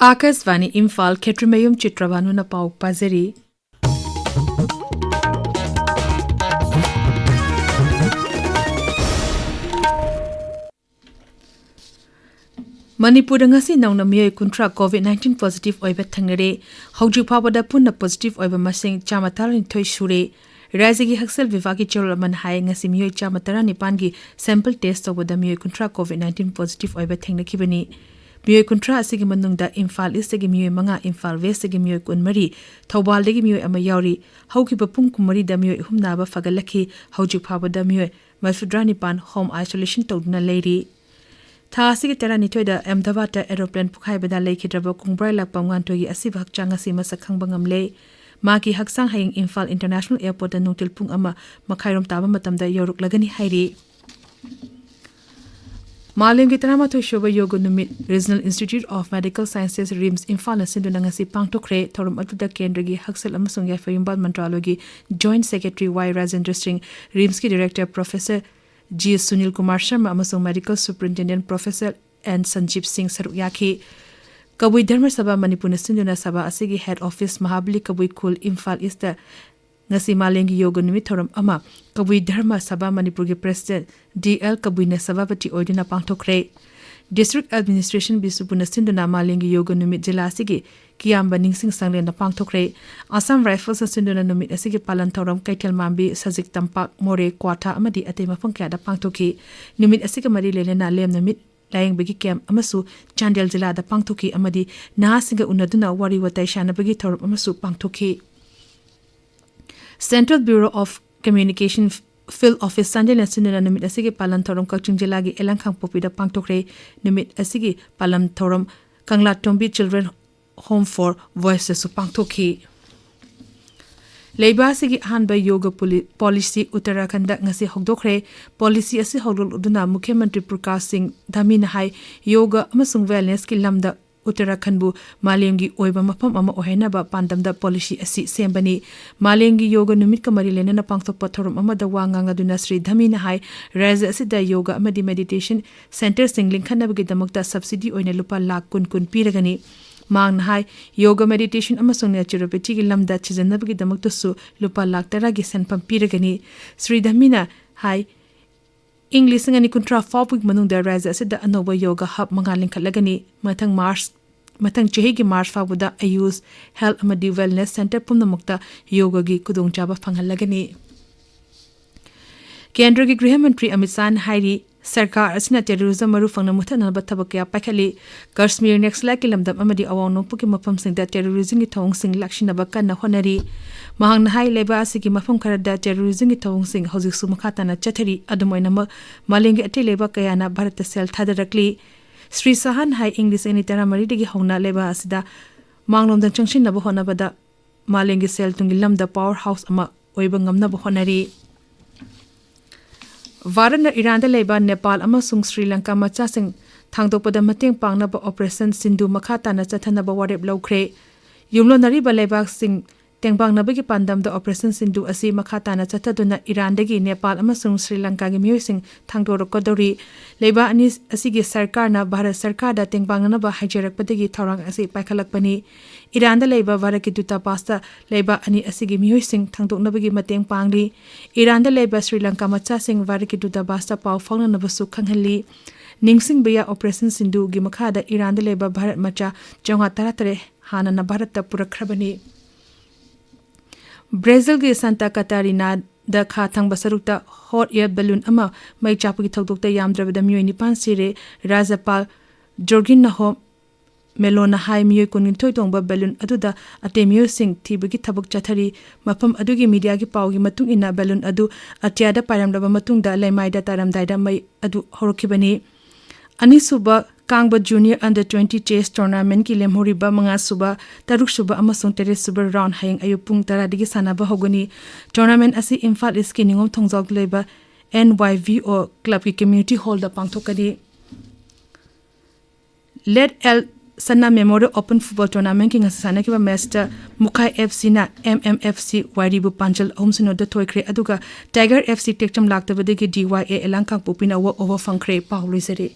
Akasvani Imphal Kshetrimayum Chitrabhanu na pau pazari. Manipur ngasi nauna miyoi kuntra COVID-19 positive oiba thangnare hauju phawada punna positive oiba masing chamatalin thoi sure Rajagi Haksal Vivagi Cholaman Hai ngasi miyoi chamatara nipangi sample test obada miyoi kuntra COVID-19 positive oiba thangna kibani miyoi kuntra asigi manungda Imphal East gi miyoi manga Imphal West gi miyoi kunmari Thobal gi miyoi ama yauri haukiba pung kumari da miyoi humnaba fagalaki hauju phawada miyoi masudra nipan home isolation tawduna leiri Thasi tera nitoida Ahmedabad aeroplane pukhai bada leikidraba kungbrai lakpa ngantogi asiba hakchang asi masakhang bangamle maki haksang haying Imphal International Airport da nungtil pung ama makhairom taba matamda yoruk lagani hairi Malim gitarama to shoba yoga numit Regional Institute of Medical Sciences RIMS Imphal sinduna ngasi pangtokre thorum atuda kendragi haksal amasung yafayumbal mantralogi Joint Secretary Y Rajendra Singh RIMS ki Director Professor G. Sunil Kumar Sharma amasung Medical Superintendent Professor N. Sanjeev Singh Sarukyaki Kabui Dharma Sabha Manipur Sinduna Sabha asigi Head Office Mahabali Kabui Khul Imphal East ngasi malengi yoga numit thoram ama Kabui Dharma Sabha Manipur gi President D.L. Kabui na Sabapati oidina pangthokre District Administration Bisupuna Sinduna malengi yoga numit jila asigi Kiyamba Ningsing Sangle na pangthokre Assam Rifles Sinduna numit asigi palan thoram Kaitel Mambi Sajik Tampak More Kwata amadi ate mafang kya da pangthoki numit asigi mari lelena lem numit Laying bagi camp amasu Chandel jila da pangthoki amadi nahasinga unaduna wari watai shana bagi thoram amasu pangthoki Central Bureau of Communication Field Office Sandel Sinduna numit asigi palan thoram Kaching jila gi Elangkhang Popi da pangthokre numit asigi palam thoram Kangla Tombi Children Home for Voices su pangthoki Leiba sigi hanba yoga policy Uttarakhand ngasi hogdokre policy asi hogdol uduna Mukhyamantri Prakash Singh Dhamina hai yoga amasung wellness ki lamda Uttarakhand bu malemgi oiba mafam ama ohainaba pandamda policy asi sembani malemgi yoga numit kamari lenana pangthokpa thorum amada wanganga duna Sri Dhamina hai raja asida yoga amadi meditation center singling khanabagi damakta subsidy oina lupa lakh kun piragani Mang hai yoga meditation amasung naturopathy ki lamda chijanabagi damakta su lupa lakh tara gi sanpam piragani Sri Dhamina hai English ngani kuntra fawpik manung da raja asida anoba yoga hub mangaling khalagani matang chehi gi March fabuda Ayush Health amadi Wellness Center pumnamukta yoga gi kudongchaba phangalagani Kendra gi Griha Mantri Amit Shah hairi Sarkar asina terrorism maru fangna muthana bathabakya pakhali Kashmir next like lamdam amadi awang puki mafam sing da terrorism gi thong sing lakshina bakka na honari mahang na hai leba asigi mafam kharada terrorism gi thong sing hojik su makhata na chathari adumoina malengi ate leba kayana bharat sel thadarakli Sri Sahan hai English ani taramari digi hongna leba asida manglom dan changshin na bahona bada malengi sel tungi lamda powerhouse ama oiba ngamna bahonari Varana Iran da leba Nepal amasung Sri Lanka macha sing thangdokpada mateng pangnaba operation Sindhu makhata na chathanaba warep lawkhre yumlo nari ba leba sing tengbangna bagi pandam da operation Sindhu asi makhata na chathaduna Iran dagi Nepal amasung Sri Lanka gi miyoi sing thangdorokodori leba ani asigi sarkar na Bharat sarkar da tengbangna ba haijarakpadagi thorang asi paikhalakpani Iran da leba Bharat ki dutapasta leba ani asigi miyoi sing thangdoknabagi mateng pangli Iran da leba Sri Lanka macha sing Bharat ki dutapasta pau fawnana basu khanghalli ningsing baya operation Sindhu gi makhada Iran da leba Bharat macha jonga taratare hana na Bharat ta purakhrabani Brazil gi Santa Catarina da kha thang basarukta hot air balloon ama mai chapagi thokdokta yamdrabada miyoi nipan sire Rajapal Jorgin Naho Melona hai miyoi kunin thoi tongba balloon aduda atemio sing thibagi thabak chathari mafam adugi media gi pawgi matung ina balloon adu atyada paramdaba matungda laimaida taramdaida mai adu horokibani anisuba Kangba Junior Under 20 Chess Tournament ki lemhoriba manga suba taruk suba amasung teres suba round hayeng ayupung taradigi sanaba hogani tournament asi Imphal East ki ningom thongjog leba NYVO club ki community hall da pangthokadi Led L Sanna Memorial Open Football Tournament ki ngasana ki ba match Mukhai FC na MMFC Wairibu Panjal homsino da toykre aduga Tiger FC tekcham laktabadegi DYA Elangkhang Popina wa over fangkre pawlisere